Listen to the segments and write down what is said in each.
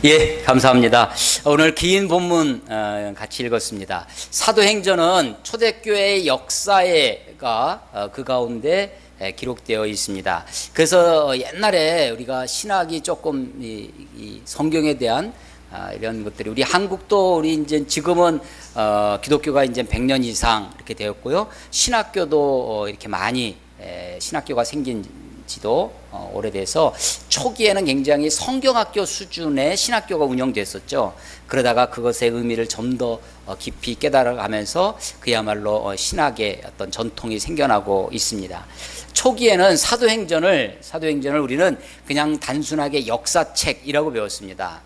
예, 감사합니다. 오늘 긴 본문 같이 읽었습니다. 사도행전은 초대교회의 역사가 그 가운데 기록되어 있습니다. 그래서 옛날에 우리가 신학이 조금 이 성경에 대한 이런 것들이 우리 한국도 우리 이제 지금은 기독교가 이제 100년 이상 이렇게 되었고요. 신학교도 이렇게 많이 신학교가 생긴 지도 오래돼서 초기에는 굉장히 성경학교 수준의 신학교가 운영됐었죠. 그러다가 그것의 의미를 좀 더 깊이 깨달아가면서 그야말로 신학의 어떤 전통이 생겨나고 있습니다. 초기에는 사도행전을 우리는 그냥 단순하게 역사책이라고 배웠습니다.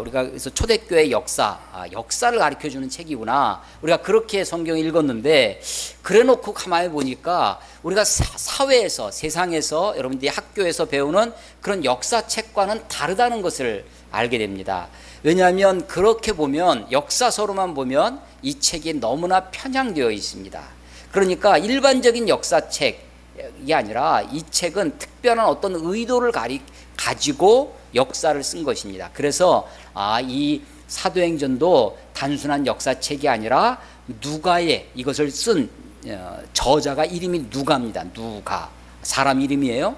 우리가 그래서 초대교회 역사를 가르쳐주는 책이구나. 우리가 그렇게 성경을 읽었는데, 그래놓고 가만히 보니까 우리가 사회에서, 세상에서, 여러분들이 학교에서 배우는 그런 역사책과는 다르다는 것을 알게 됩니다. 왜냐하면 그렇게 보면, 역사서로만 보면 이 책이 너무나 편향되어 있습니다. 그러니까 일반적인 역사책이 아니라 이 책은 특별한 어떤 의도를 가지고 역사를 쓴 것입니다. 그래서 이 사도행전도 단순한 역사책이 아니라 누가의, 이것을 쓴 저자가 이름이 누가입니다. 누가, 사람 이름이에요.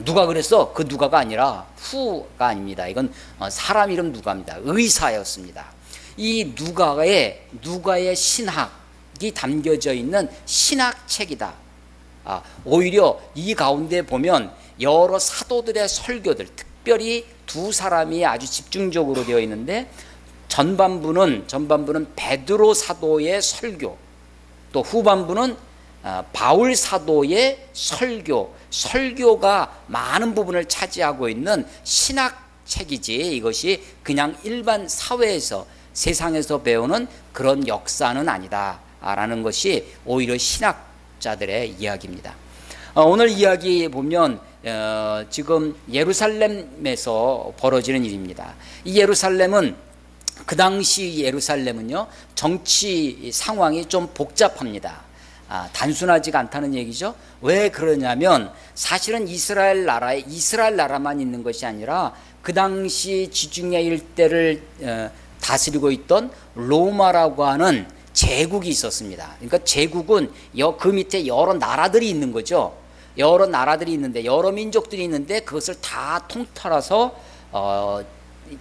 누가 그랬어? 그 누가가 아니라 후가 아닙니다. 이건 사람 이름 누가입니다. 의사였습니다. 이 누가의 신학이 담겨져 있는 신학책이다. 오히려 이 가운데 보면 여러 사도들의 설교들, 특별히 두 사람이 아주 집중적으로 되어 있는데, 전반부는 베드로 사도의 설교, 또 후반부는 바울 사도의 설교가 많은 부분을 차지하고 있는 신학책이지, 이것이 그냥 일반 사회에서, 세상에서 배우는 그런 역사는 아니다라는 것이 오히려 신학자들의 이야기입니다. 오늘 이야기 보면 지금 예루살렘에서 벌어지는 일입니다. 이 예루살렘은, 그 당시 예루살렘은요, 정치 상황이 좀 복잡합니다. 단순하지가 않다는 얘기죠. 왜 그러냐면, 사실은 이스라엘 나라만 있는 것이 아니라 그 당시 지중해 일대를 다스리고 있던 로마라고 하는 제국이 있었습니다. 그러니까 제국은 그 밑에 여러 나라들이 있는 거죠. 여러 나라들이 있는데, 여러 민족들이 있는데, 그것을 다 통틀어서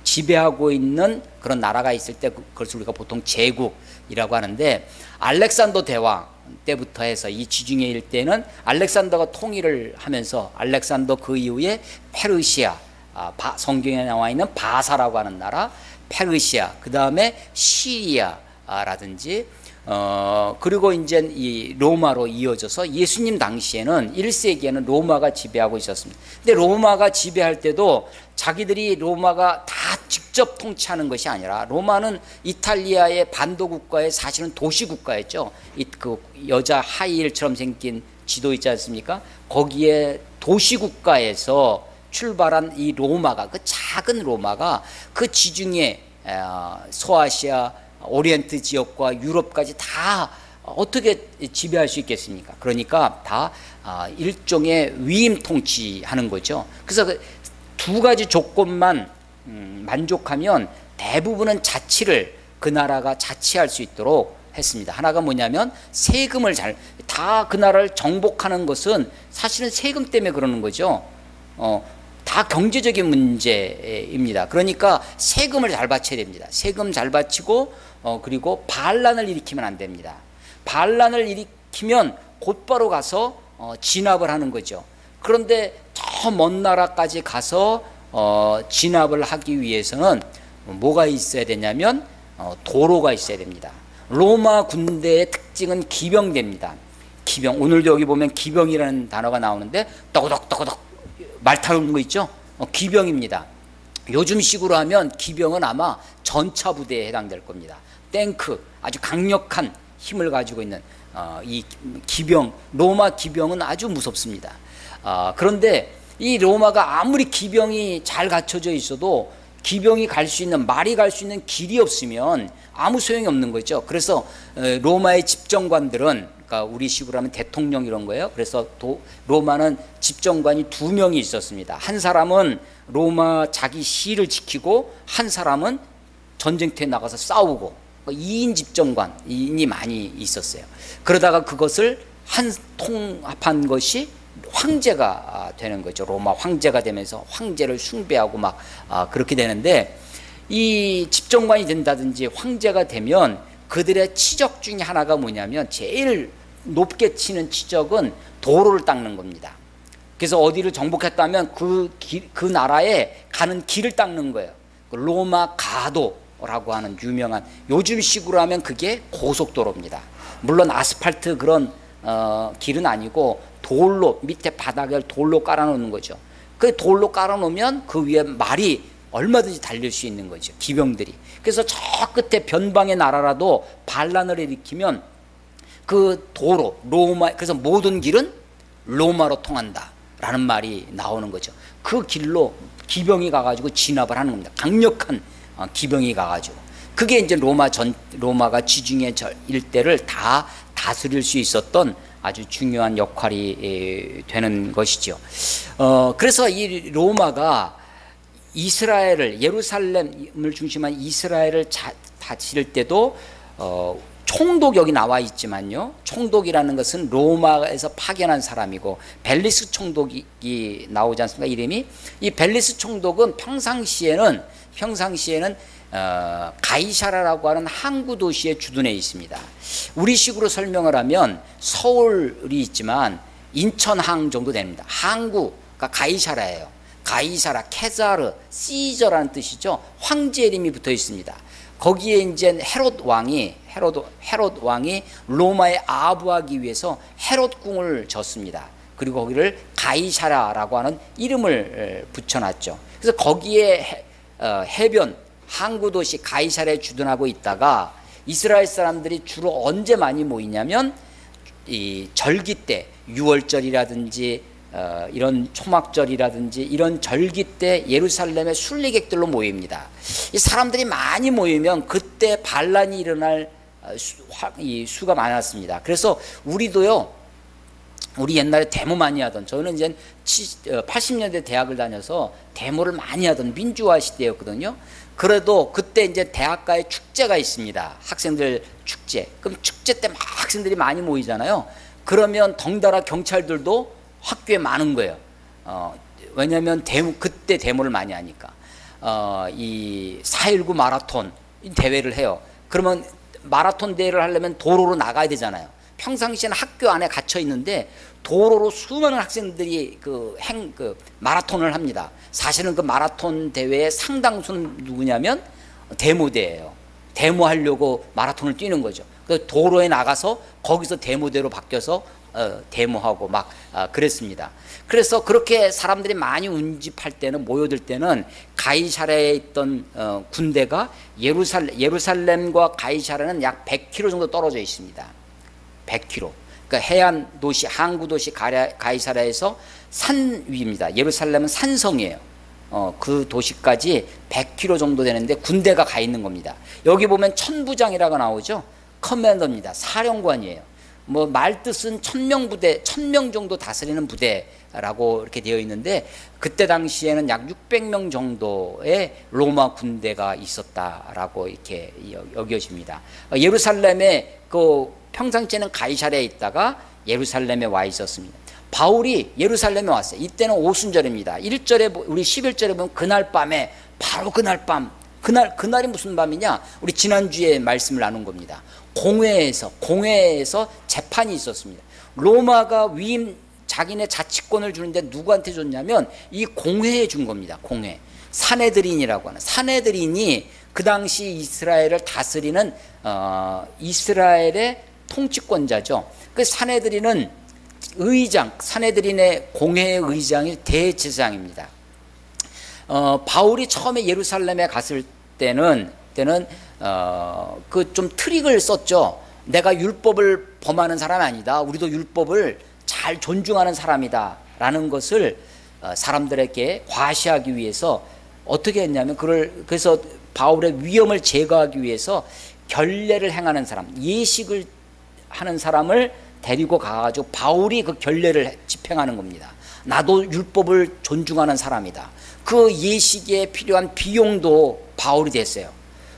지배하고 있는 그런 나라가 있을 때, 그것을 우리가 보통 제국이라고 하는데, 알렉산더 대왕 때부터 해서 이 지중해 일대는 알렉산더가 통일을 하면서, 알렉산더 그 이후에 페르시아, 성경에 나와 있는 바사라고 하는 나라, 페르시아, 그 다음에 시리아라든지, 그리고 이제 이 로마로 이어져서 예수님 당시에는 1세기에는 로마가 지배하고 있었습니다. 근데 로마가 지배할 때도 자기들이 로마가 다 직접 통치하는 것이 아니라, 로마는 이탈리아의 반도 국가의 사실은 도시 국가였죠. 그 여자 하이힐처럼 생긴 지도 있지 않습니까? 거기에 도시 국가에서 출발한 이 로마가, 그 작은 로마가 그 지중해 소아시아, 오리엔트 지역과 유럽까지 다 어떻게 지배할 수 있겠습니까? 그러니까 다 일종의 위임 통치하는 거죠. 그래서 두 가지 조건만 만족하면 대부분은 자치를 그 나라가 자치할 수 있도록 했습니다. 하나가 뭐냐면, 세금을 다 그 나라를 정복하는 것은 사실은 세금 때문에 그러는 거죠. 다 경제적인 문제입니다. 그러니까 세금을 잘 바쳐야 됩니다. 세금 잘 바치고, 그리고 반란을 일으키면 안 됩니다. 반란을 일으키면 곧바로 가서 진압을 하는 거죠. 그런데 저 먼 나라까지 가서 진압을 하기 위해서는 뭐가 있어야 되냐면, 도로가 있어야 됩니다. 로마 군대의 특징은 기병대입니다. 기병, 오늘도 여기 보면 기병이라는 단어가 나오는데, 떠그덕떠그덕 말 타는 거 있죠? 기병입니다. 요즘식으로 하면 기병은 아마 전차 부대에 해당될 겁니다. 탱크, 아주 강력한 힘을 가지고 있는 이 기병, 로마 기병은 아주 무섭습니다. 그런데 이 로마가 아무리 기병이 잘 갖춰져 있어도 기병이 갈 수 있는, 말이 갈 수 있는 길이 없으면 아무 소용이 없는 거죠. 그래서 로마의 집정관들은 그러니까 우리식으로 하면 대통령 이런 거예요. 그래서 로마는 집정관이 2명이 있었습니다. 한 사람은 로마 자기 시를 지키고 한 사람은 전쟁터에 나가서 싸우고 2인 집정관이 많이 있었어요. 그러다가 그것을 한 통합한 것이 황제가 되는 거죠. 로마 황제가 되면서 황제를 숭배하고 막 그렇게 되는데, 이 집정관이 된다든지 황제가 되면 그들의 치적 중에 하나가 뭐냐면 제일 높게 치는 치적은 도로를 닦는 겁니다. 그래서 어디를 정복했다면 그 나라에 가는 길을 닦는 거예요. 로마 가도라고 하는 유명한, 요즘 식으로 하면 그게 고속도로입니다. 물론 아스팔트 그런 길은 아니고 돌로, 밑에 바닥을 돌로 깔아놓는 거죠. 그 돌로 깔아놓으면 그 위에 말이 얼마든지 달릴 수 있는 거죠, 기병들이. 그래서 저 끝에 변방의 나라라도 반란을 일으키면 그 도로, 로마, 그래서 모든 길은 로마로 통한다 라는 말이 나오는 거죠. 그 길로 기병이 가가지고 진압을 하는 겁니다. 강력한 기병이 가가지고. 그게 이제 로마가 지중해 일대를 다 다스릴 수 있었던 아주 중요한 역할이 되는 것이죠. 그래서 이 로마가 이스라엘을, 예루살렘을 중심한 이스라엘을 다스릴 때도 총독 여기 나와 있지만요, 총독이라는 것은 로마에서 파견한 사람이고, 벨리스 총독이 나오지 않습니까, 이름이? 이 벨리스 총독은 평상시에는 가이사라라고 하는 항구 도시의 주둔에 있습니다. 우리식으로 설명을 하면 서울이 있지만 인천항 정도 됩니다. 항구가 가이사라예요. 가이사라, 케자르, 시저라는 뜻이죠. 황제 이름이 붙어 있습니다. 거기에 이제 헤롯 왕이 로마에 아부하기 위해서 헤롯궁을 졌습니다. 그리고 거기를 가이사라라고 하는 이름을 붙여놨죠. 그래서 거기에 해변 항구 도시 가이사라에 주둔하고 있다가, 이스라엘 사람들이 주로 언제 많이 모이냐면 이 절기 때, 유월절이라든지 이런 초막절이라든지 이런 절기 때 예루살렘의 순례객들로 모입니다. 이 사람들이 많이 모이면 그때 반란이 일어날 수가 많았습니다. 그래서 우리도요, 우리 옛날에 데모 많이 하던, 저는 이제 80년대 대학을 다녀서 데모를 많이 하던 민주화 시대였거든요. 그래도 그때 이제 대학가에 축제가 있습니다. 학생들 축제. 그럼 축제 때 막 학생들이 많이 모이잖아요. 그러면 덩달아 경찰들도 학교에 많은 거예요. 왜냐하면 그때 데모를 많이 하니까. 이 4.19 마라톤 대회를 해요. 그러면 마라톤 대회를 하려면 도로로 나가야 되잖아요. 평상시에는 학교 안에 갇혀 있는데 도로로 수많은 학생들이 마라톤을 합니다. 사실은 그 마라톤 대회의 상당수는 누구냐면 데모대예요. 데모하려고 마라톤을 뛰는 거죠. 그 도로에 나가서 거기서 데모대로 바뀌어서 데모하고 막 그랬습니다. 그래서 그렇게 사람들이 많이 운집할 때는, 모여들 때는 가이사라에 있던 군대가 예루살렘과 가이사라는 약 100km 정도 떨어져 있습니다. 100km. 그러니까 해안 도시, 항구 도시 가이사라에서 산 위입니다. 예루살렘은 산성이에요. 그 도시까지 100km 정도 되는데 군대가 가 있는 겁니다. 여기 보면 천부장이라고 나오죠. 커맨더입니다. 사령관이에요. 뭐 말뜻은 1000명 부대, 1000명 정도 다스리는 부대라고 이렇게 되어 있는데, 그때 당시에는 약 600명 정도의 로마 군대가 있었다라고 이렇게 여겨집니다. 예루살렘에 평상시에는 가이사랴에 있다가 예루살렘에 와 있었습니다. 바울이 예루살렘에 왔어요. 이때는 오순절입니다. 1절에, 우리 11절에 보면 그날 밤에, 바로 그날 밤, 그날이 무슨 밤이냐? 우리 지난주에 말씀을 나눈 겁니다. 공회에서 재판이 있었습니다. 로마가 자기네 자치권을 주는데 누구한테 줬냐면 이 공회에 준 겁니다. 공회. 사네드린이라고 하는, 사네드린이 그 당시 이스라엘을 다스리는 이스라엘의 통치권자죠. 그 사네드린은 사네드린의 공회의 의장이 대제사장입니다. 바울이 처음에 예루살렘에 갔을 때는 그 좀 트릭을 썼죠. 내가 율법을 범하는 사람이 아니다. 우리도 율법을 잘 존중하는 사람이다 라는 것을 사람들에게 과시하기 위해서 어떻게 했냐면, 그래서 바울의 위험을 제거하기 위해서 결례를 행하는 사람, 예식을 하는 사람을 데리고 가가지고 바울이 그 결례를 집행하는 겁니다. 나도 율법을 존중하는 사람이다. 그 예식에 필요한 비용도 바울이 됐어요.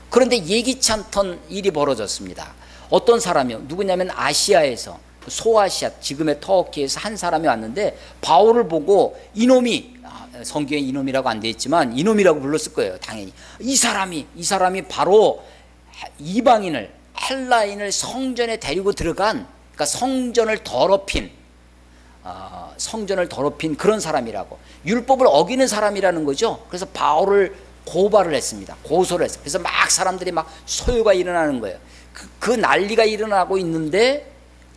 그런데 예기치 않던 일이 벌어졌습니다. 어떤 사람이요? 누구냐면 아시아에서, 소아시아, 지금의 터키에서 한 사람이 왔는데 바울을 보고 이놈이, 성경에 이놈이라고 안 되어 있지만 이놈이라고 불렀을 거예요. 당연히 이 사람이 바로 이방인을, 헬라인을 성전에 데리고 들어간, 그러니까 성전을 더럽힌 그런 사람이라고, 율법을 어기는 사람이라는 거죠. 그래서 바울을 고발을 했습니다. 고소를 했어요. 그래서 막 사람들이 막 소요가 일어나는 거예요. 그 난리가 일어나고 있는데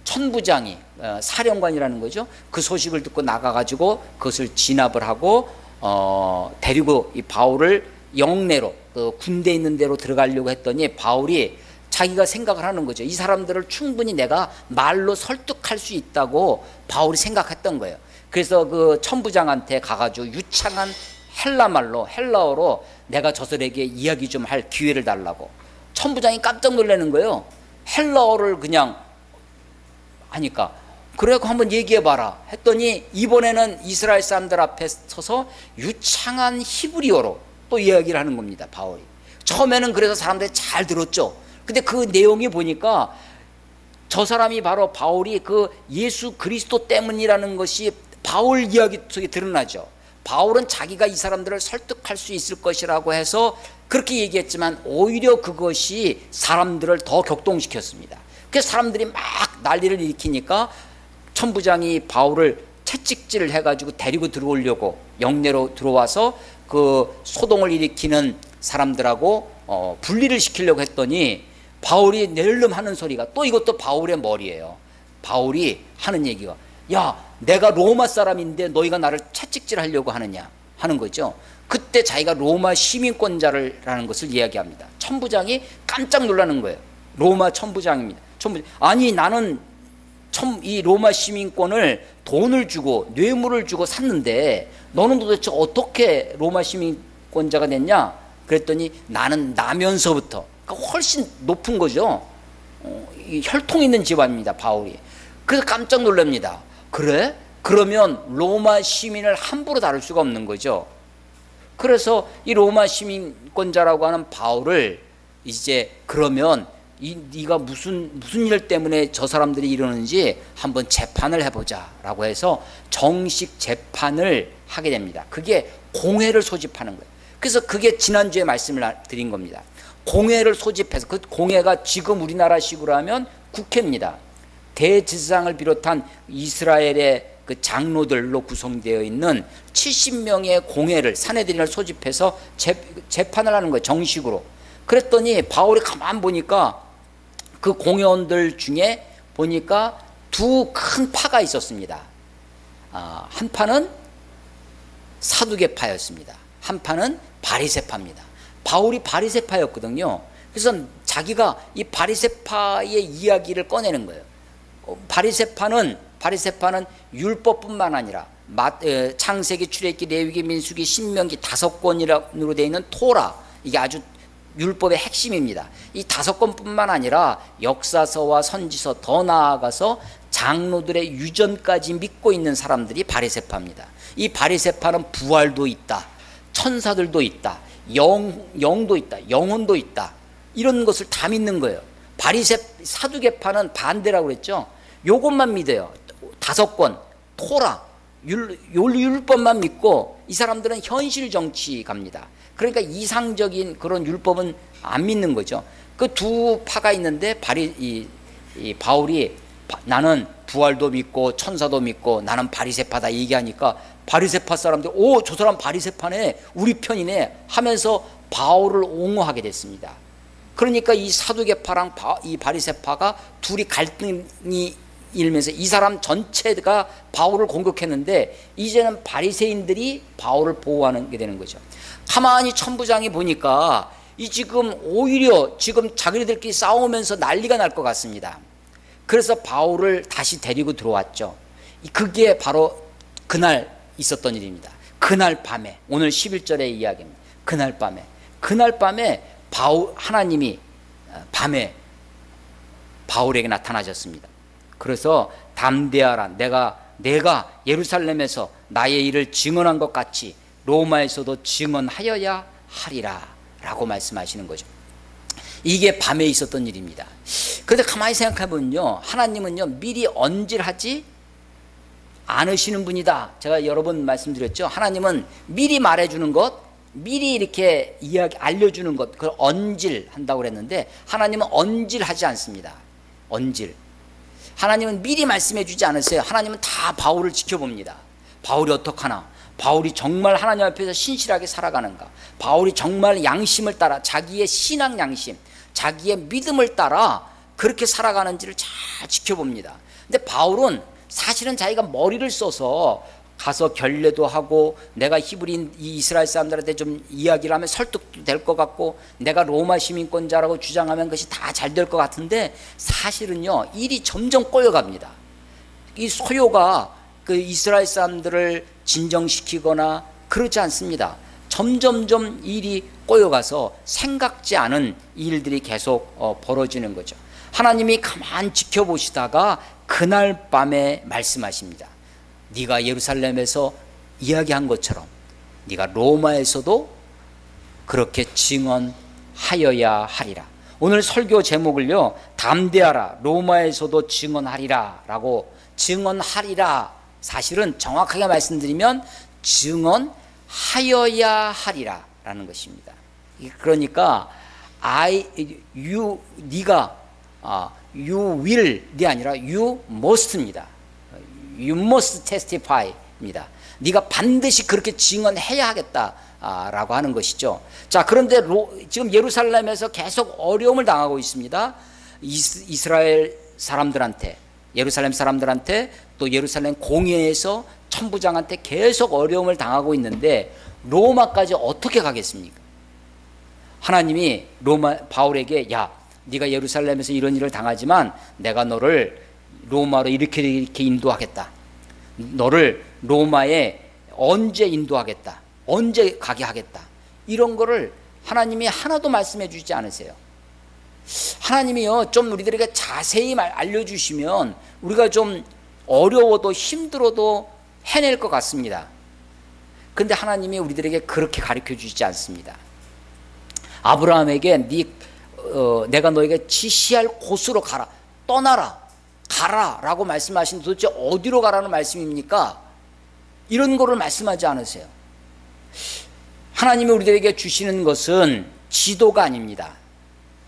천부장이, 사령관이라는 거죠. 그 소식을 듣고 나가가지고 그것을 진압을 하고 데리고 이 바울을 영내로, 군대 있는 데로 들어가려고 했더니 바울이 자기가 생각을 하는 거죠. 이 사람들을 충분히 내가 말로 설득할 수 있다고 바울이 생각했던 거예요. 그래서 그 천부장한테 가가지고 유창한 헬라어로 내가 저들에게 이야기 좀 할 기회를 달라고. 천부장이 깜짝 놀라는 거예요. 헬라어를 그냥 하니까. 그래갖고 한번 얘기해봐라 했더니 이번에는 이스라엘 사람들 앞에 서서 유창한 히브리어로 또 이야기를 하는 겁니다. 바울이. 처음에는 그래서 사람들이 잘 들었죠. 근데 그 내용이 보니까 저 사람이 바로 바울이 그 예수 그리스도 때문이라는 것이 바울 이야기 속에 드러나죠. 바울은 자기가 이 사람들을 설득할 수 있을 것이라고 해서 그렇게 얘기했지만 오히려 그것이 사람들을 더 격동시켰습니다. 그래서 사람들이 막 난리를 일으키니까 천부장이 바울을 채찍질을 해가지고 데리고 들어오려고 영내로 들어와서 그 소동을 일으키는 사람들하고 분리를 시키려고 했더니 바울이 낼름 하는 소리가, 또 이것도 바울의 머리예요. 바울이 하는 얘기가, 야, 내가 로마 사람인데 너희가 나를 채찍질 하려고 하느냐 하는 거죠. 그때 자기가 로마 시민권자라는 것을 이야기합니다. 천부장이 깜짝 놀라는 거예요. 로마 천부장입니다. 아니 나는 이 로마 시민권을 돈을 주고 뇌물을 주고 샀는데 너는 도대체 어떻게 로마 시민권자가 됐냐? 그랬더니 나는 나면서부터, 그러니까 훨씬 높은 거죠. 혈통 있는 집안입니다, 바울이. 그래서 깜짝 놀랍니다. 그래? 그러면 로마 시민을 함부로 다룰 수가 없는 거죠. 그래서 이 로마 시민권자라고 하는 바울을 이제 그러면 네가 무슨 일 때문에 저 사람들이 이러는지 한번 재판을 해보자라고 해서 정식 재판을 하게 됩니다. 그게 공회를 소집하는 거예요. 그래서 그게 지난주에 말씀을 드린 겁니다. 공회를 소집해서, 그 공회가 지금 우리나라식으로 하면 국회입니다. 대제사장을 비롯한 이스라엘의 그 장로들로 구성되어 있는 70명의 공회를, 사내들인을 소집해서 재판을 하는 거예요, 정식으로. 그랬더니 바울이 가만 보니까 그 공회원들 중에 보니까 두 큰 파가 있었습니다. 한 파는 사두개파였습니다. 한 파는 바리새파입니다. 바울이 바리새파였거든요. 그래서 자기가 이 바리새파의 이야기를 꺼내는 거예요. 바리새파는 율법뿐만 아니라 창세기, 출애굽기, 레위기, 민수기, 신명기 5권으로 되어 있는 토라, 이게 아주 율법의 핵심입니다. 이 5권뿐만 아니라 역사서와 선지서, 더 나아가서 장로들의 유전까지 믿고 있는 사람들이 바리새파입니다. 이 바리새파는 부활도 있다, 천사들도 있다, 영도 있다, 영혼도 있다, 이런 것을 다 믿는 거예요. 사두개파는 반대라고 그랬죠. 요것만 믿어요. 5권, 토라, 율법만 믿고 이 사람들은 현실 정치 갑니다. 그러니까 이상적인 그런 율법은 안 믿는 거죠. 그 두 파가 있는데 이 바울이 나는 부활도 믿고 천사도 믿고 나는 바리새파다 얘기하니까 바리새파 사람들, 오, 저 사람 바리새파네, 우리 편이네 하면서 바울을 옹호하게 됐습니다. 그러니까 이 사두개파랑 이 바리새파가 둘이 갈등이 일면서 이 사람 전체가 바울을 공격했는데 이제는 바리새인들이 바울을 보호하는 게 되는 거죠. 가만히 천부장이 보니까 지금 오히려 지금 자기들끼리 싸우면서 난리가 날 것 같습니다. 그래서 바울을 다시 데리고 들어왔죠. 그게 바로 그날 있었던 일입니다. 그날 밤에, 오늘 11절의 이야기입니다. 그날 밤에 하나님이 밤에 바울에게 나타나셨습니다. 그래서 담대하라. 내가 예루살렘에서 나의 일을 증언한 것 같이 로마에서도 증언하여야 하리라 라고 말씀하시는 거죠. 이게 밤에 있었던 일입니다. 그런데 가만히 생각해 보면요, 하나님은요 미리 언질하지 않으시는 분이다. 제가 여러 번 말씀드렸죠. 하나님은 미리 말해주는 것, 미리 이렇게 알려주는 것, 그걸 언질한다고 그랬는데, 하나님은 언질하지 않습니다. 언질. 하나님은 미리 말씀해 주지 않으세요. 하나님은 다 바울을 지켜봅니다. 바울이 어떡하나, 바울이 정말 하나님 앞에서 신실하게 살아가는가, 바울이 정말 양심을 따라, 자기의 신앙 양심, 자기의 믿음을 따라 그렇게 살아가는지를 잘 지켜봅니다. 근데 바울은 사실은 자기가 머리를 써서 가서 결례도 하고, 내가 히브리인 이 이스라엘 사람들한테 좀 이야기를 하면 설득도 될 것 같고, 내가 로마 시민권자라고 주장하면 그것이 다 잘 될 것 같은데, 사실은요 일이 점점 꼬여갑니다. 이 소요가 그 이스라엘 사람들을 진정시키거나 그렇지 않습니다. 점점점 일이 꼬여가서 생각지 않은 일들이 계속 벌어지는 거죠. 하나님이 가만 지켜보시다가 그날 밤에 말씀하십니다. 네가 예루살렘에서 이야기한 것처럼 네가 로마에서도 그렇게 증언하여야 하리라. 오늘 설교 제목을요, 담대하라, 로마에서도 증언하리라 라고, 증언하리라, 사실은 정확하게 말씀드리면 증언하여야 하리라 라는 것입니다. 그러니까 네가 you will이 아니라 you must입니다. You must testify입니다. 네가 반드시 그렇게 증언해야 하겠다라고 하는 것이죠. 자, 그런데 지금 예루살렘에서 계속 어려움을 당하고 있습니다. 이스라엘 사람들한테, 예루살렘 사람들한테, 또 예루살렘 공회에서 천부장한테 계속 어려움을 당하고 있는데, 로마까지 어떻게 가겠습니까? 하나님이 바울에게, 야, 네가 예루살렘에서 이런 일을 당하지만 내가 너를 로마로 이렇게 인도하겠다. 너를 로마에 언제 인도하겠다. 언제 가게 하겠다. 이런 거를 하나님이 하나도 말씀해 주지 않으세요. 하나님이요 좀 우리들에게 자세히 알려주시면 우리가 좀 어려워도 힘들어도 해낼 것 같습니다. 그런데 하나님이 우리들에게 그렇게 가르쳐 주시지 않습니다. 아브라함에게 내가 너에게 지시할 곳으로 가라, 떠나라, 가라 라고 말씀하신, 도대체 어디로 가라는 말씀입니까? 이런 거를 말씀하지 않으세요. 하나님이 우리들에게 주시는 것은 지도가 아닙니다.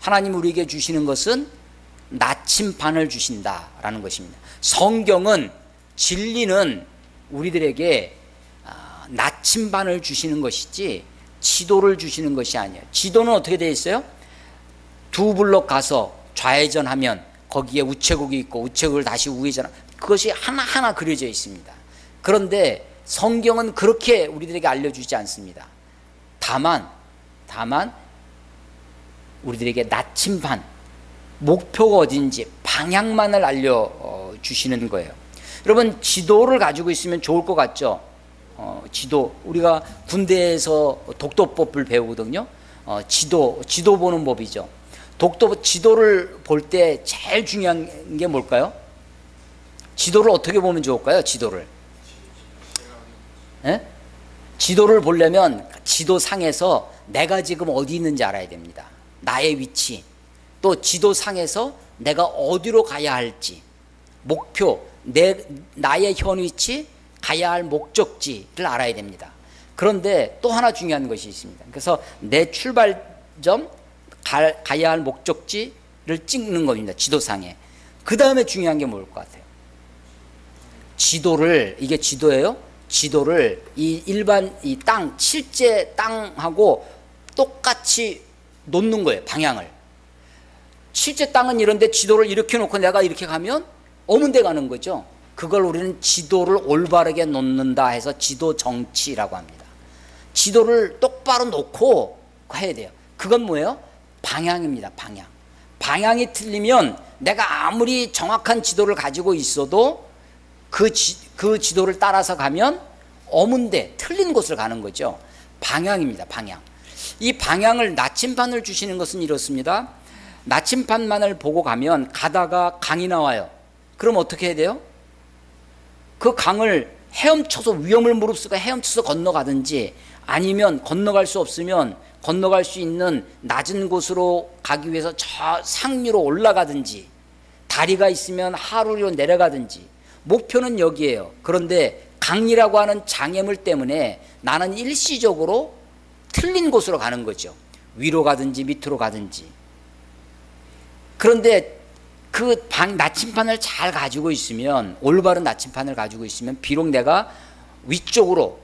하나님이 우리에게 주시는 것은 나침반을 주신다라는 것입니다. 성경은, 진리는 우리들에게 나침반을 주시는 것이지 지도를 주시는 것이 아니에요. 지도는 어떻게 되어 있어요? 두 블록 가서 좌회전하면 거기에 우체국이 있고, 우체국을 다시 우회전하면 그것이 하나하나 그려져 있습니다. 그런데 성경은 그렇게 우리들에게 알려주지 않습니다. 다만 우리들에게 나침반, 목표가 어딘지 방향만을 알려주시는 거예요. 여러분, 지도를 가지고 있으면 좋을 것 같죠? 지도, 우리가 군대에서 독도법을 배우거든요. 지도 보는 법이죠. 지도를 볼 때 제일 중요한 게 뭘까요? 지도를 어떻게 보면 좋을까요? 지도를 지도를 보려면 지도상에서 내가 지금 어디 있는지 알아야 됩니다. 나의 위치, 또 지도상에서 내가 어디로 가야 할지, 목표, 나의 현 위치, 가야 할 목적지를 알아야 됩니다. 그런데 또 하나 중요한 것이 있습니다. 그래서 내 출발점, 가야 할 목적지를 찍는 겁니다. 지도상에. 그 다음에 중요한 게 뭘 것 같아요? 지도를, 이게 지도예요? 지도를 이 땅, 실제 땅하고 똑같이 놓는 거예요. 방향을. 실제 땅은 이런데 지도를 이렇게 놓고 내가 이렇게 가면 어문대 가는 거죠. 그걸 우리는 지도를 올바르게 놓는다 해서 지도 정치라고 합니다. 지도를 똑바로 놓고 해야 돼요. 그건 뭐예요? 방향입니다. 방향이 틀리면 내가 아무리 정확한 지도를 가지고 있어도 그 지도를 따라서 가면 어문대, 틀린 곳을 가는 거죠. 방향입니다. 방향. 이 방향을, 나침반을 주시는 것은 이렇습니다. 나침반만을 보고 가면 가다가 강이 나와요. 그럼 어떻게 해야 돼요? 그 강을 헤엄쳐서 위험을 무릅쓰고 헤엄쳐서 건너가든지, 아니면 건너갈 수 없으면 건너갈 수 있는 낮은 곳으로 가기 위해서 저 상류로 올라가든지, 다리가 있으면 하루로 내려가든지, 목표는 여기에요. 그런데 강이라고 하는 장애물 때문에 나는 일시적으로 틀린 곳으로 가는 거죠. 위로 가든지 밑으로 가든지. 그런데 그 나침판을 잘 가지고 있으면, 올바른 나침판을 가지고 있으면, 비록 내가 위쪽으로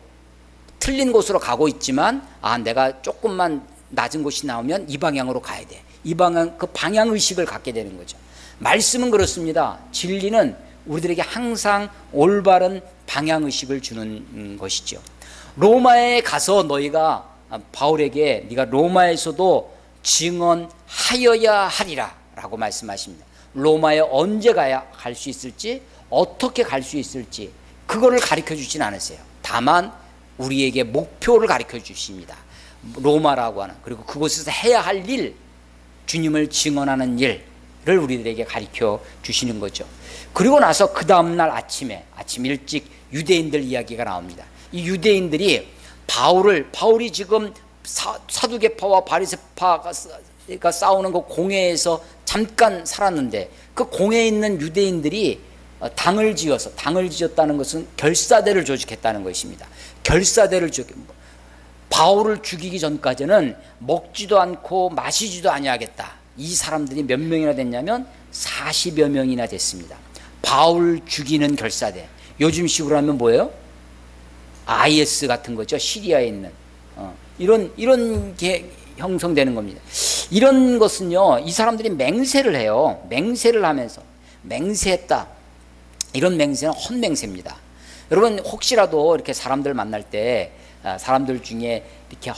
틀린 곳으로 가고 있지만, 내가 조금만 낮은 곳이 나오면 이 방향으로 가야 돼. 이 방향, 그 방향의식을 갖게 되는 거죠. 말씀은 그렇습니다. 진리는 우리들에게 항상 올바른 방향의식을 주는 것이죠. 로마에 가서 너희가, 바울에게 네가 로마에서도 증언하여야 하리라 라고 말씀하십니다. 로마에 언제 갈 수 있을지, 어떻게 갈 수 있을지 그거를 가르쳐 주진 않으세요. 다만 우리에게 목표를 가르쳐 주십니다. 로마라고 하는, 그리고 그곳에서 해야 할 일, 주님을 증언하는 일을 우리들에게 가르쳐 주시는 거죠. 그리고 나서 그 다음날 아침 일찍 유대인들 이야기가 나옵니다. 이 유대인들이 바울이 지금 사두개파와 바리새파가 싸우는 그 공회에서 잠깐 살았는데, 그 공회에 있는 유대인들이 당을 지었다는 것은 결사대를 조직했다는 것입니다. 결사대를 바울을 죽이기 전까지는 먹지도 않고 마시지도 아니하겠다. 이 사람들이 몇 명이나 됐냐면 40여 명이나 됐습니다. 바울 죽이는 결사대. 요즘식으로 하면 뭐예요? IS 같은 거죠. 시리아에 있는 이런 게 형성되는 겁니다. 이런 것은요, 이 사람들이 맹세를 해요. 맹세를 하면서, 맹세했다, 이런 맹세는 헛맹세입니다. 여러분, 혹시라도 이렇게 사람들 만날 때 사람들 중에 이렇게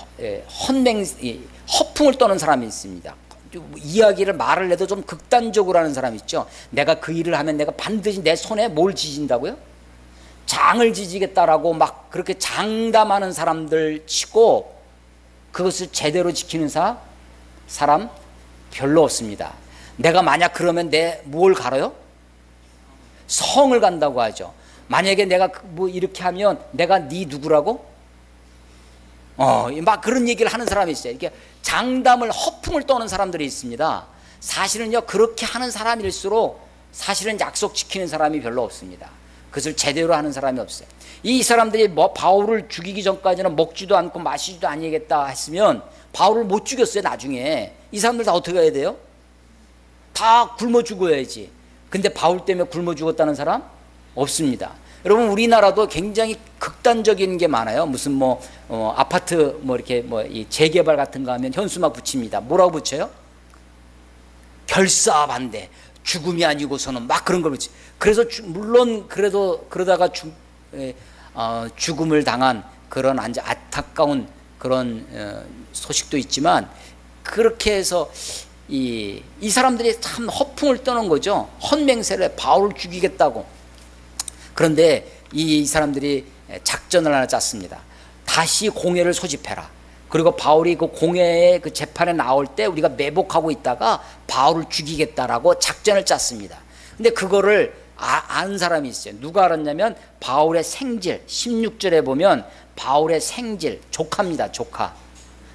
허풍을 떠는 사람이 있습니다. 이야기를 말을 해도 좀 극단적으로 하는 사람 있죠. 내가 그 일을 하면 내가 반드시 내 손에 뭘 지진다고요? 장을 지지겠다라고 막 그렇게 장담하는 사람들 치고, 그것을 제대로 지키는 사람 별로 없습니다. 내가 만약 그러면 뭘 갈아요? 성을 간다고 하죠. 만약에 내가 뭐 이렇게 하면 내가 네 누구라고? 막 그런 얘기를 하는 사람이 있어요. 이렇게 장담을, 허풍을 떠는 사람들이 있습니다. 사실은요, 그렇게 하는 사람일수록 사실은 약속 지키는 사람이 별로 없습니다. 그것을 제대로 하는 사람이 없어요. 이 사람들이 바울을 죽이기 전까지는 먹지도 않고 마시지도 아니겠다 했으면 바울을 못 죽였어요. 나중에 이 사람들 다 어떻게 해야 돼요? 다 굶어 죽어야지. 근데 바울 때문에 굶어 죽었다는 사람 없습니다. 여러분, 우리나라도 굉장히 극단적인 게 많아요. 무슨 아파트 이렇게 이 재개발 같은 거 하면 현수막 붙입니다. 뭐라고 붙여요? 결사 반대, 죽음이 아니고서는 막 그런 걸 붙이. 그래서 물론 그래도 그러다가 죽음을 당한 그런 안타까운 그런 소식도 있지만, 그렇게 해서 이 사람들이 참 허풍을 떠는 거죠. 헛맹세를 해. 바울을 죽이겠다고. 그런데 이 사람들이 작전을 하나 짰습니다. 다시 공회를 소집해라. 그리고 바울이 그 공회의 그 재판에 나올 때 우리가 매복하고 있다가 바울을 죽이겠다라고 작전을 짰습니다. 근데 그거를 안 사람이 있어요. 누가 알았냐면 바울의 생질, 16절에 보면 바울의 생질, 조카입니다. 조카.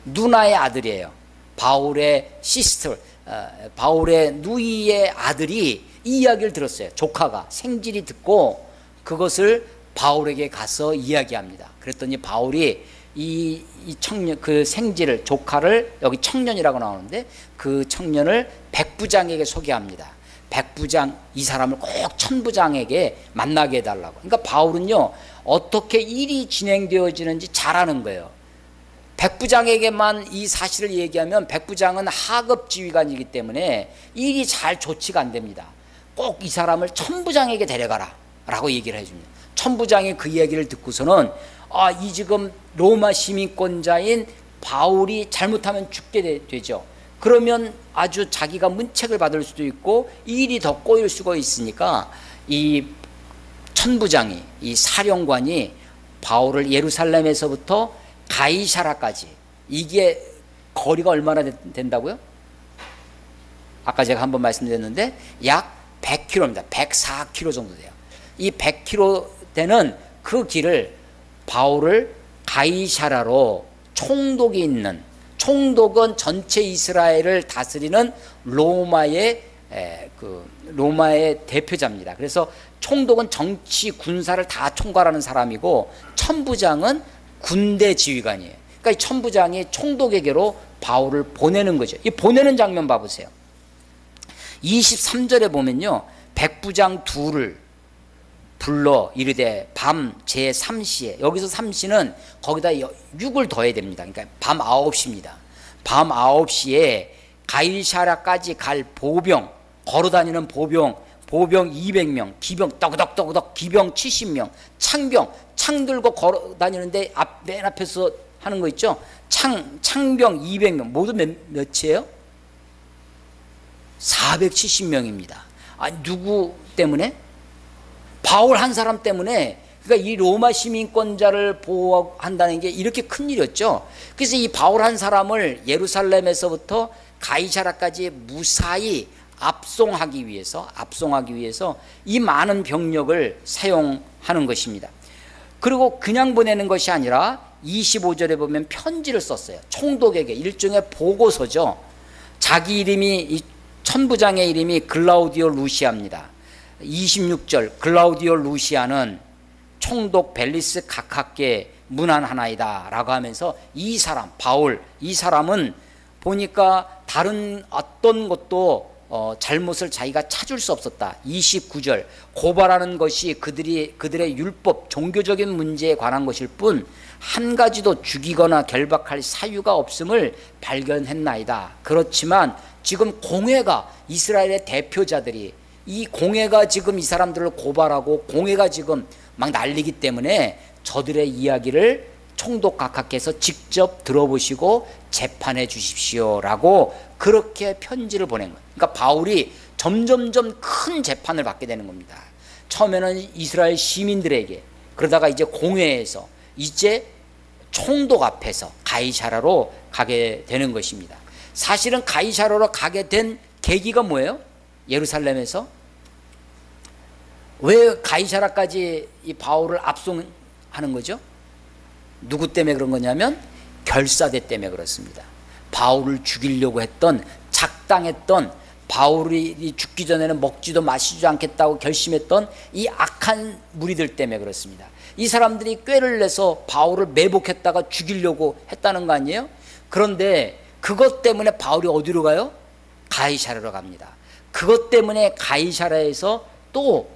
누나의 아들이에요. 바울의 시스터, 바울의 누이의 아들이 이 이야기를 들었어요. 조카가 생질이 듣고 그것을 바울에게 가서 이야기합니다. 그랬더니 바울이 이 청년, 그 생질을, 조카를, 여기 청년이라고 나오는데 그 청년을 백부장에게 소개합니다. 백부장, 이 사람을 꼭 천부장에게 만나게 해달라고. 그러니까 바울은요, 어떻게 일이 진행되어지는지 잘 아는 거예요. 백부장에게만 이 사실을 얘기하면 백부장은 하급 지휘관이기 때문에 일이 잘 조치가 안 됩니다. 꼭 이 사람을 천부장에게 데려가라 라고 얘기를 해줍니다. 천부장이 그 이야기를 듣고서는 이 지금 로마 시민권자인 바울이 잘못하면 죽게 되죠. 그러면 아주 자기가 문책을 받을 수도 있고 일이 더 꼬일 수가 있으니까 이 천부장이, 이 사령관이 바울을 예루살렘에서부터 가이사라까지, 이게 거리가 얼마나 된다고요? 아까 제가 한번 말씀드렸는데 약 100km입니다. 104km 정도 돼요. 이 100km 되는 그 길을 바울을 가이사라로 총독이 있는, 총독은 전체 이스라엘을 다스리는 로마의 대표자입니다. 그래서 총독은 정치 군사를 다 총괄하는 사람이고 천부장은 군대 지휘관이에요. 그러니까 이 천부장이 총독에게로 바울을 보내는 거죠. 이 보내는 장면 봐보세요. 23절에 보면요, 백부장 둘을 불러 이르되 밤 제3시에, 여기서 3시는 거기다 6을 더해야 됩니다. 그러니까 밤 9시입니다. 밤 9시에 가이사랴까지 갈 보병, 걸어다니는 보병 200명, 기병 떠그덕떠그덕 기병 70명, 창 들고 걸어다니는데 맨 앞에서 하는 거 있죠? 창병 200명, 모두 몇이에요? 470명입니다. 누구 때문에? 바울 한 사람 때문에. 그러니까 이 로마 시민권자를 보호한다는 게 이렇게 큰 일이었죠. 그래서 이 바울 한 사람을 예루살렘에서부터 가이사랴까지 무사히 압송하기 위해서 이 많은 병력을 사용하는 것입니다. 그리고 그냥 보내는 것이 아니라 25절에 보면 편지를 썼어요. 총독에게. 일종의 보고서죠. 자기 이름이, 이 천부장의 이름이 글라우디오 루시아입니다. 26절, 글라우디오 루시아는 총독 벨리스 각하께 문안하나이다 라고 하면서 이 사람, 바울, 이 사람은 보니까 다른 어떤 것도 잘못을 자기가 찾을 수 없었다. 29절, 고발하는 것이 그들의 율법, 종교적인 문제에 관한 것일 뿐 한 가지도 죽이거나 결박할 사유가 없음을 발견했나이다. 그렇지만 지금 공회가, 이스라엘의 대표자들이, 이 공회가 지금 이 사람들을 고발하고 공회가 지금 막 날리기 때문에 저들의 이야기를 총독 각하께서 직접 들어보시고 재판해 주십시오 라고 그렇게 편지를 보낸 거예요. 그러니까 바울이 점점점 큰 재판을 받게 되는 겁니다. 처음에는 이스라엘 시민들에게, 그러다가 이제 공회에서, 이제 총독 앞에서 가이사랴로 가게 되는 것입니다. 사실은 가이사랴로 가게 된 계기가 뭐예요? 예루살렘에서 왜 가이사랴까지 이 바울을 압송하는 거죠? 누구 때문에 그런 거냐면 결사대 때문에 그렇습니다. 바울을 죽이려고 했던, 작당했던, 바울이 죽기 전에는 먹지도 마시지도 않겠다고 결심했던 이 악한 무리들 때문에 그렇습니다. 이 사람들이 꾀를 내서 바울을 매복했다가 죽이려고 했다는 거 아니에요? 그런데 그것 때문에 바울이 어디로 가요? 가이사랴로 갑니다. 그것 때문에 가이사랴에서 또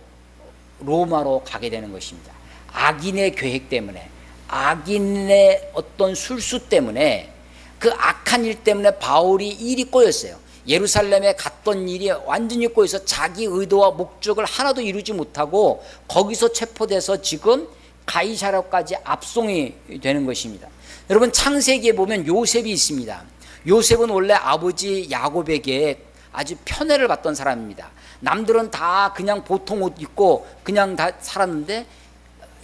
로마로 가게 되는 것입니다. 악인의 계획 때문에, 악인의 어떤 술수 때문에, 그 악한 일 때문에 바울이 일이 꼬였어요. 예루살렘에 갔던 일이 완전히 꼬여서 자기 의도와 목적을 하나도 이루지 못하고 거기서 체포돼서 지금 가이사랴까지 압송이 되는 것입니다. 여러분, 창세기에 보면 요셉이 있습니다. 요셉은 원래 아버지 야곱에게 아주 편애를 받던 사람입니다. 남들은 다 그냥 보통 옷 입고 그냥 다 살았는데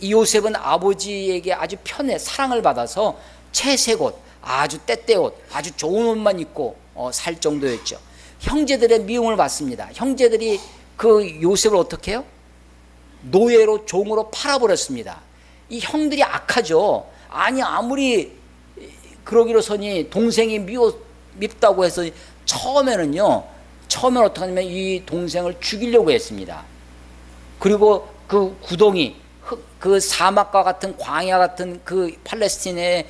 이 요셉은 아버지에게 아주 편애, 사랑을 받아서 채색 옷, 아주 때때옷, 아주 좋은 옷만 입고 살 정도였죠. 형제들의 미움을 받습니다. 형제들이 그 요셉을 어떻게 해요? 노예로, 종으로 팔아버렸습니다. 이 형들이 악하죠. 아니, 아무리 그러기로서니 동생이 밉다고 해서 처음에는 어떻게 하냐면 이 동생을 죽이려고 했습니다. 그리고 그 구덩이, 그 사막과 같은, 광야 같은 그 팔레스틴의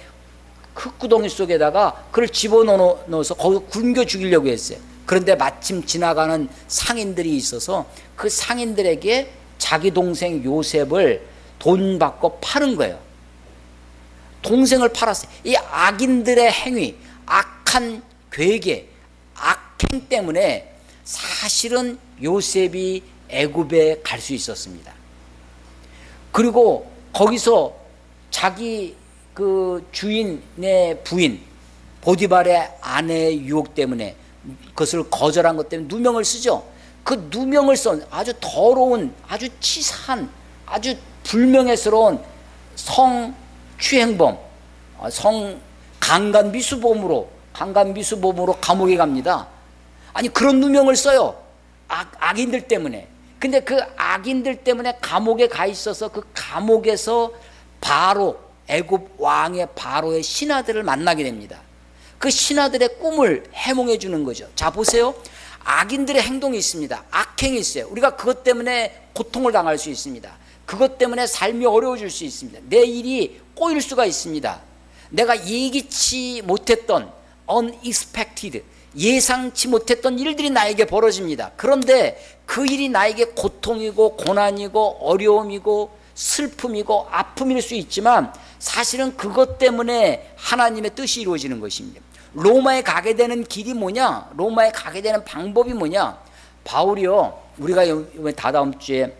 흙구덩이 속에다가 그를 집어넣어서 거기서 굶겨 죽이려고 했어요. 그런데 마침 지나가는 상인들이 있어서 그 상인들에게 자기 동생 요셉을 돈 받고 파는 거예요. 동생을 팔았어요. 이 악인들의 행위, 악한 괴계, 악행 때문에 사실은 요셉이 애굽에 갈 수 있었습니다. 그리고 거기서 자기 그 주인의 부인 보디발의 아내의 유혹 때문에, 그것을 거절한 것 때문에 누명을 쓰죠. 그 누명을 쓴 아주 더러운, 아주 치사한, 아주 불명예스러운 성추행범, 강간미수범으로 감옥에 갑니다. 아니, 그런 누명을 써요. 악인들 때문에. 근데 그 악인들 때문에 감옥에 가 있어서 그 감옥에서 바로 애굽 왕의 바로의 신하들을 만나게 됩니다. 그 신하들의 꿈을 해몽해 주는 거죠. 자, 보세요. 악인들의 행동이 있습니다. 악행이 있어요. 우리가 그것 때문에 고통을 당할 수 있습니다. 그것 때문에 삶이 어려워질 수 있습니다. 내 일이 꼬일 수가 있습니다. 내가 예기치 못했던 unexpected, 예상치 못했던 일들이 나에게 벌어집니다. 그런데 그 일이 나에게 고통이고 고난이고 어려움이고 슬픔이고 아픔일 수 있지만 사실은 그것 때문에 하나님의 뜻이 이루어지는 것입니다. 로마에 가게 되는 길이 뭐냐? 로마에 가게 되는 방법이 뭐냐? 바울이요, 우리가 이번에 다다음 주에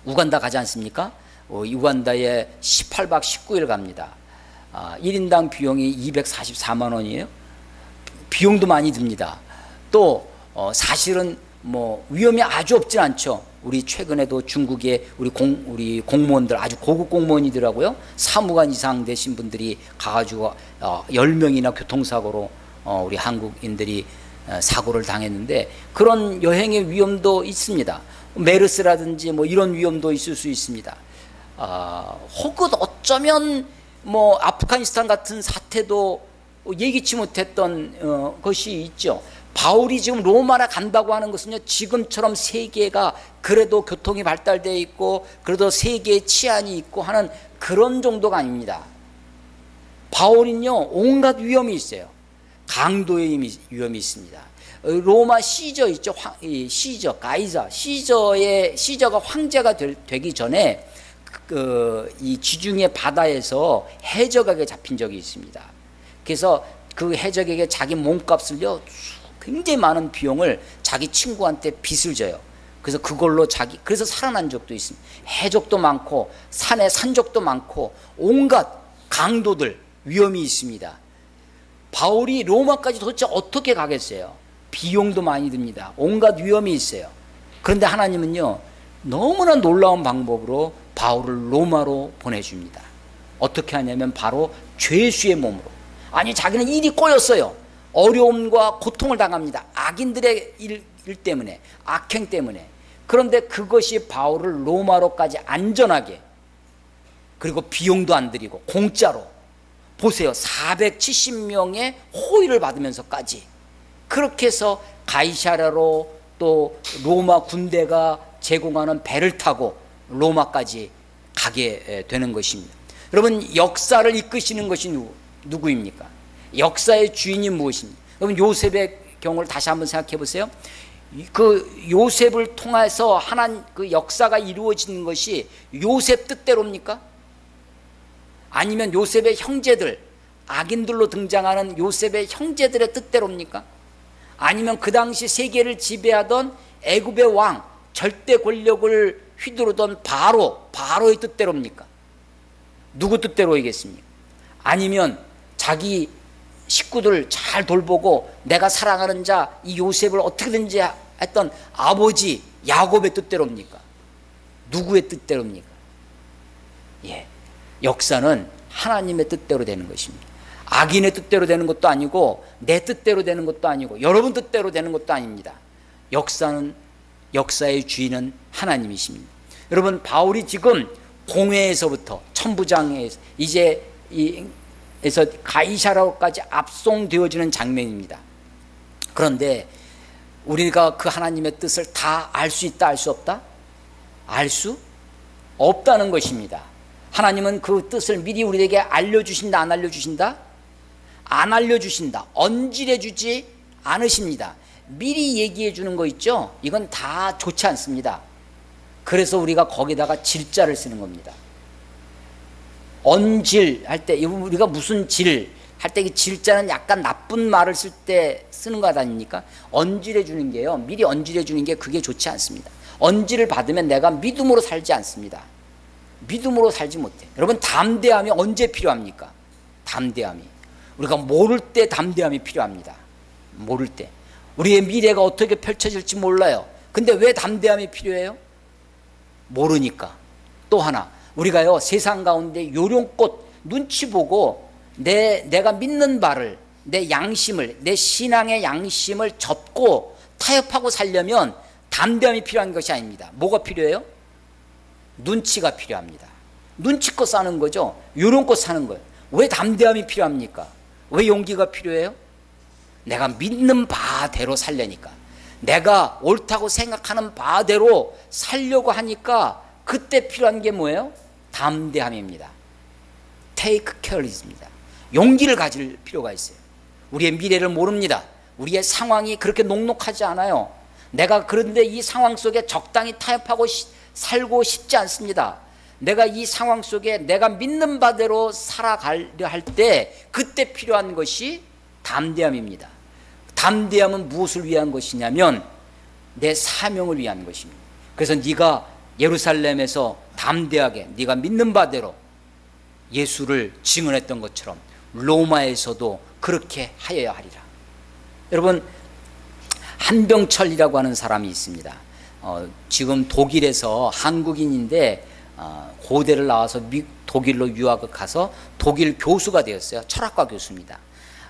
우간다 가지 않습니까? 우간다에 18박 19일 갑니다. 1인당 비용이 244만 원이에요. 비용도 많이 듭니다. 또 사실은 뭐 위험이 아주 없진 않죠. 우리 최근에도 중국에 우리 공무원들, 아주 고급 공무원이더라고요. 사무관 이상 되신 분들이 가가지고 10명이나 교통사고로 우리 한국인들이 사고를 당했는데, 그런 여행의 위험도 있습니다. 메르스라든지 뭐 이런 위험도 있을 수 있습니다. 혹은 어쩌면 뭐 아프가니스탄 같은 사태도 예기치 못했던 것이 있죠. 바울이 지금 로마에 간다고 하는 것은요, 지금처럼 세계가 그래도 교통이 발달되어 있고 그래도 세계의 치안이 있고 하는 그런 정도가 아닙니다. 바울은요, 온갖 위험이 있어요. 강도의 위험이 있습니다. 로마 시저 있죠. 시저, 가이사, 시저가 황제가 되기 전에 이 지중해 바다에서 해적에게 잡힌 적이 있습니다. 그래서 그 해적에게 자기 몸값을요, 굉장히 많은 비용을 자기 친구한테 빚을 져요. 그래서 그걸로 그래서 살아난 적도 있습니다. 해적도 많고 산적도 많고 온갖 강도들 위험이 있습니다. 바울이 로마까지 도대체 어떻게 가겠어요? 비용도 많이 듭니다. 온갖 위험이 있어요. 그런데 하나님은요, 너무나 놀라운 방법으로 바울을 로마로 보내줍니다. 어떻게 하냐면 바로 죄수의 몸으로. 아니, 자기는 일이 꼬였어요. 어려움과 고통을 당합니다. 악인들의 일 때문에, 악행 때문에. 그런데 그것이 바울을 로마로까지 안전하게, 그리고 비용도 안 들이고 공짜로, 보세요, 470명의 호의를 받으면서까지 그렇게 해서 가이사랴로 또 로마 군대가 제공하는 배를 타고 로마까지 가게 되는 것입니다. 여러분, 역사를 이끄시는 것이 누구입니까? 역사의 주인이 무엇입니까? 여러분, 요셉의 경우를 다시 한번 생각해 보세요. 그 요셉을 통해서 그 역사가 이루어지는 것이 요셉 뜻대로입니까? 아니면 요셉의 형제들, 악인들로 등장하는 요셉의 형제들의 뜻대로입니까? 아니면 그 당시 세계를 지배하던 애굽의 왕, 절대 권력을 휘두르던 바로의 뜻대로입니까? 누구 뜻대로이겠습니까? 아니면 자기 식구들 잘 돌보고 내가 사랑하는 자 이 요셉을 어떻게든지 했던 아버지 야곱의 뜻대로입니까? 누구의 뜻대로입니까? 예, 역사는 하나님의 뜻대로 되는 것입니다. 악인의 뜻대로 되는 것도 아니고 내 뜻대로 되는 것도 아니고 여러분 뜻대로 되는 것도 아닙니다. 역사의 주인은 하나님이십니다. 여러분, 바울이 지금 공회에서부터 천부장에서 이제 에서 가이사랴로까지 압송되어지는 장면입니다. 그런데 우리가 그 하나님의 뜻을 다 알 수 있다, 알 수 없다? 알 수 없다는 것입니다. 하나님은 그 뜻을 미리 우리에게 알려주신다, 안 알려주신다? 안 알려주신다. 언질해 주지 않으십니다. 미리 얘기해 주는 거 있죠? 이건 다 좋지 않습니다. 그래서 우리가 거기다가 질자를 쓰는 겁니다. 언질 할 때, 우리가 무슨 질 할 때 이 질자는 약간 나쁜 말을 쓸 때 쓰는 거 아닙니까? 언질해 주는 게요, 미리 언질해 주는 게 그게 좋지 않습니다. 언질을 받으면 내가 믿음으로 살지 않습니다. 믿음으로 살지 못해. 여러분, 담대함이 언제 필요합니까? 담대함이, 우리가 모를 때 담대함이 필요합니다. 모를 때 우리의 미래가 어떻게 펼쳐질지 몰라요. 근데 왜 담대함이 필요해요? 모르니까. 또 하나, 우리가요, 세상 가운데 요령껏 눈치 보고 내가 믿는 바를, 내 양심을, 내 신앙의 양심을 접고 타협하고 살려면 담대함이 필요한 것이 아닙니다. 뭐가 필요해요? 눈치가 필요합니다. 눈치껏 사는 거죠. 요런껏 사는 거예요. 왜 담대함이 필요합니까? 왜 용기가 필요해요? 내가 믿는 바대로 살려니까, 내가 옳다고 생각하는 바대로 살려고 하니까 그때 필요한 게 뭐예요? 담대함입니다. Take care입니다. 용기를 가질 필요가 있어요. 우리의 미래를 모릅니다. 우리의 상황이 그렇게 녹록하지 않아요. 내가 그런데 이 상황 속에 적당히 타협하고 살고 싶지 않습니다. 내가 이 상황 속에 내가 믿는 바대로 살아가려 할 때 그때 필요한 것이 담대함입니다. 담대함은 무엇을 위한 것이냐면 내 사명을 위한 것입니다. 그래서 네가 예루살렘에서 담대하게 네가 믿는 바대로 예수를 증언했던 것처럼 로마에서도 그렇게 하여야 하리라. 여러분, 한병철이라고 하는 사람이 있습니다. 지금 독일에서 한국인인데 고대를 나와서 독일로 유학을 가서 독일 교수가 되었어요. 철학과 교수입니다.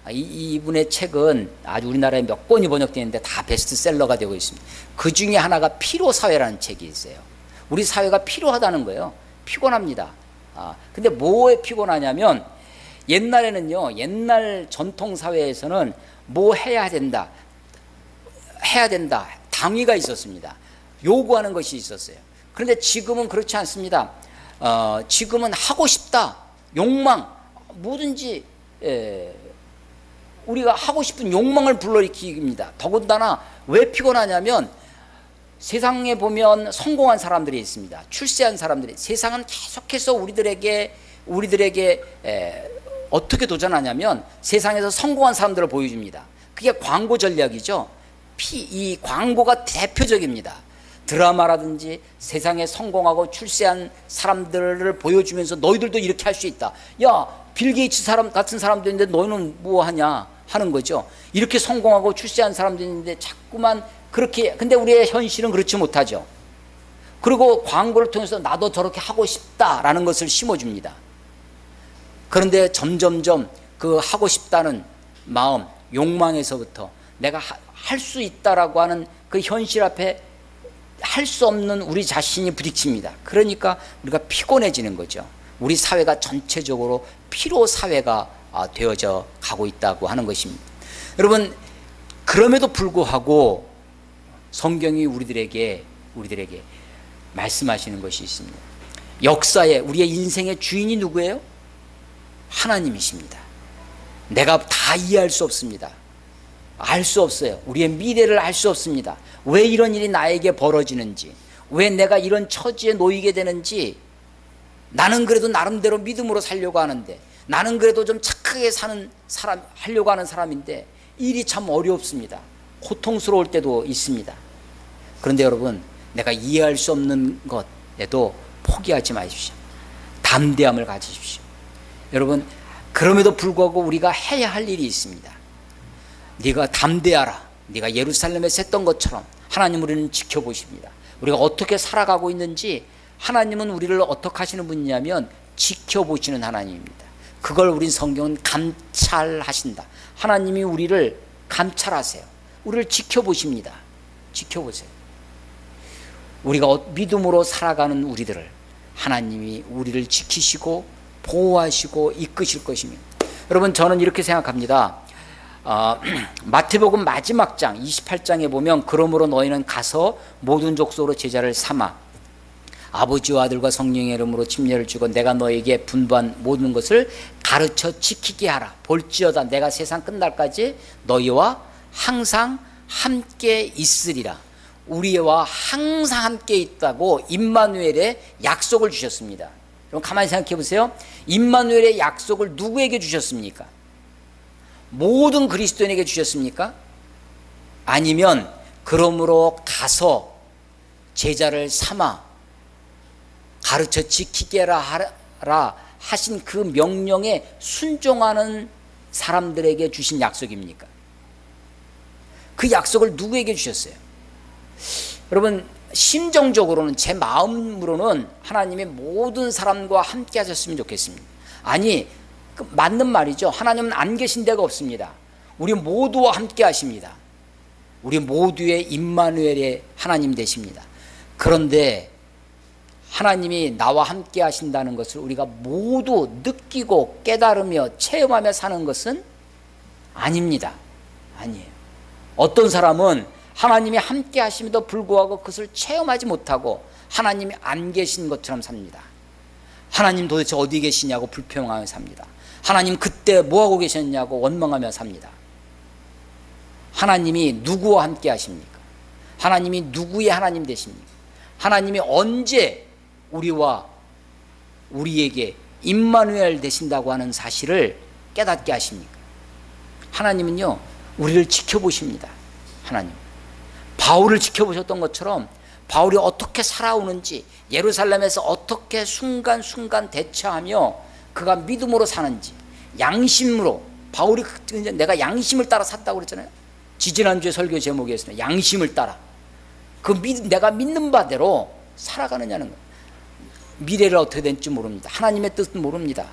이분의 책은 아주 우리나라에 몇 권이 번역되어 있는데 다 베스트셀러가 되고 있습니다. 그 중에 하나가 피로사회라는 책이 있어요. 우리 사회가 피로하다는 거예요. 피곤합니다. 근데 뭐에 피곤하냐면, 옛날에는요, 옛날 전통사회에서는 뭐 해야 된다, 당위가 있었습니다. 요구하는 것이 있었어요. 그런데 지금은 그렇지 않습니다. 지금은 하고 싶다, 욕망, 뭐든지 우리가 하고 싶은 욕망을 불러일으킵니다. 더군다나 왜 피곤하냐면, 세상에 보면 성공한 사람들이 있습니다. 출세한 사람들이, 세상은 계속해서 우리들에게 어떻게 도전하냐면 세상에서 성공한 사람들을 보여줍니다. 그게 광고 전략이죠. 이 광고가 대표적입니다. 드라마라든지 세상에 성공하고 출세한 사람들을 보여주면서 너희들도 이렇게 할 수 있다. 야, 빌 게이츠 사람 같은 사람들인데 너희는 뭐 하냐 하는 거죠. 이렇게 성공하고 출세한 사람들인데 자꾸만 그렇게, 근데 우리의 현실은 그렇지 못하죠. 그리고 광고를 통해서 나도 저렇게 하고 싶다라는 것을 심어줍니다. 그런데 점점점 그 하고 싶다는 마음, 욕망에서부터 내가 할 수 있다라고 하는 그 현실 앞에 할 수 없는 우리 자신이 부딪힙니다. 그러니까 우리가 피곤해지는 거죠. 우리 사회가 전체적으로 피로 사회가 되어져 가고 있다고 하는 것입니다. 여러분, 그럼에도 불구하고 성경이 우리들에게 말씀하시는 것이 있습니다. 역사에 우리의 인생의 주인이 누구예요? 하나님이십니다. 내가 다 이해할 수 없습니다. 알 수 없어요. 우리의 미래를 알 수 없습니다. 왜 이런 일이 나에게 벌어지는지, 왜 내가 이런 처지에 놓이게 되는지, 나는 그래도 나름대로 믿음으로 살려고 하는데, 나는 그래도 좀 착하게 사는 사람 하려고 하는 사람인데 일이 참 어렵습니다. 고통스러울 때도 있습니다. 그런데 여러분, 내가 이해할 수 없는 것에도 포기하지 마십시오. 담대함을 가지십시오. 여러분, 그럼에도 불구하고 우리가 해야 할 일이 있습니다. 네가 담대하라. 네가 예루살렘에서 했던 것처럼 하나님 우리는 지켜보십니다. 우리가 어떻게 살아가고 있는지 하나님은 우리를 어떻게 하시는 분이냐면 지켜보시는 하나님입니다. 그걸 우린 성경은 감찰하신다. 하나님이 우리를 감찰하세요. 우리를 지켜보십니다. 지켜보세요. 우리가 믿음으로 살아가는 우리들을 하나님이 우리를 지키시고 보호하시고 이끄실 것입니다. 여러분, 저는 이렇게 생각합니다. 마태복음 마지막 장 28장에 보면, 그러므로 너희는 가서 모든 족속으로 제자를 삼아 아버지와 아들과 성령의 이름으로 침례를 주고 내가 너에게 분부한 모든 것을 가르쳐 지키게 하라. 볼지어다 내가 세상 끝날까지 너희와 항상 함께 있으리라. 우리와 항상 함께 있다고 임마누엘의 약속을 주셨습니다. 여러분, 가만히 생각해 보세요. 임마누엘의 약속을 누구에게 주셨습니까? 모든 그리스도인에게 주셨습니까? 아니면 그러므로 가서 제자를 삼아 가르쳐 지키게 하라 하신 그 명령에 순종하는 사람들에게 주신 약속입니까? 그 약속을 누구에게 주셨어요? 여러분, 심정적으로는, 제 마음으로는 하나님이 모든 사람과 함께 하셨으면 좋겠습니다. 아니, 맞는 말이죠. 하나님은 안 계신 데가 없습니다. 우리 모두와 함께 하십니다. 우리 모두의 임마누엘의 하나님 되십니다. 그런데 하나님이 나와 함께 하신다는 것을 우리가 모두 느끼고 깨달으며 체험하며 사는 것은 아닙니다. 아니에요. 어떤 사람은 하나님이 함께 하심에도 불구하고 그것을 체험하지 못하고 하나님이 안 계신 것처럼 삽니다. 하나님 도대체 어디 계시냐고 불평하며 삽니다. 하나님 그때 뭐하고 계셨냐고 원망하며 삽니다. 하나님이 누구와 함께 하십니까? 하나님이 누구의 하나님 되십니까? 하나님이 언제 우리와 우리에게 임마누엘 되신다고 하는 사실을 깨닫게 하십니까? 하나님은요, 우리를 지켜보십니다. 하나님. 바울을 지켜보셨던 것처럼 바울이 어떻게 살아오는지, 예루살렘에서 어떻게 순간순간 대처하며 그가 믿음으로 사는지, 양심으로, 바울이 내가 양심을 따라 샀다고 그랬잖아요. 지지난주에 설교 제목이었습니다. 양심을 따라. 내가 믿는 바대로 살아가느냐는 거예요. 미래를 어떻게 될지 모릅니다. 하나님의 뜻은 모릅니다.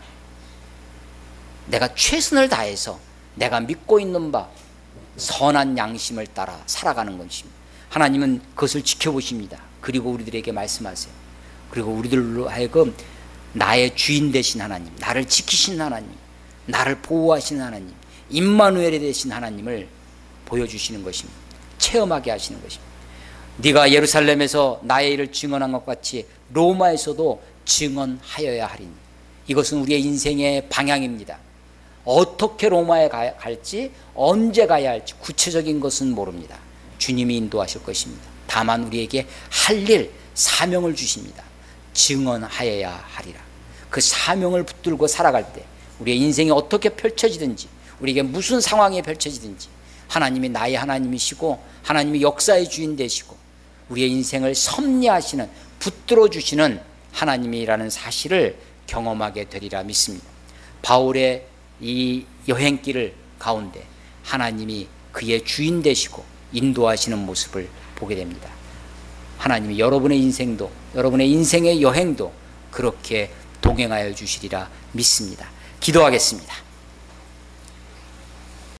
내가 최선을 다해서 내가 믿고 있는 바 선한 양심을 따라 살아가는 것입니다. 하나님은 그것을 지켜보십니다. 그리고 우리들에게 말씀하세요. 그리고 우리들로 하여금 나의 주인 되신 하나님, 나를 지키신 하나님, 나를 보호하시는 하나님, 임마누엘이 되신 하나님을 보여주시는 것입니다. 체험하게 하시는 것입니다. 네가 예루살렘에서 나의 일을 증언한 것 같이 로마에서도 증언하여야 하리니. 이것은 우리의 인생의 방향입니다. 어떻게 로마에 갈지, 언제 가야 할지 구체적인 것은 모릅니다. 주님이 인도하실 것입니다. 다만 우리에게 할 일, 사명을 주십니다. 증언하여야 하리라. 그 사명을 붙들고 살아갈 때 우리의 인생이 어떻게 펼쳐지든지, 우리에게 무슨 상황이 펼쳐지든지 하나님이 나의 하나님이시고 하나님이 역사의 주인 되시고 우리의 인생을 섭리하시는, 붙들어 주시는 하나님이라는 사실을 경험하게 되리라 믿습니다. 바울의 이 여행길 가운데 하나님이 그의 주인 되시고 인도하시는 모습을 보게 됩니다. 하나님이 여러분의 인생도, 여러분의 인생의 여행도 그렇게 동행하여 주시리라 믿습니다. 기도하겠습니다.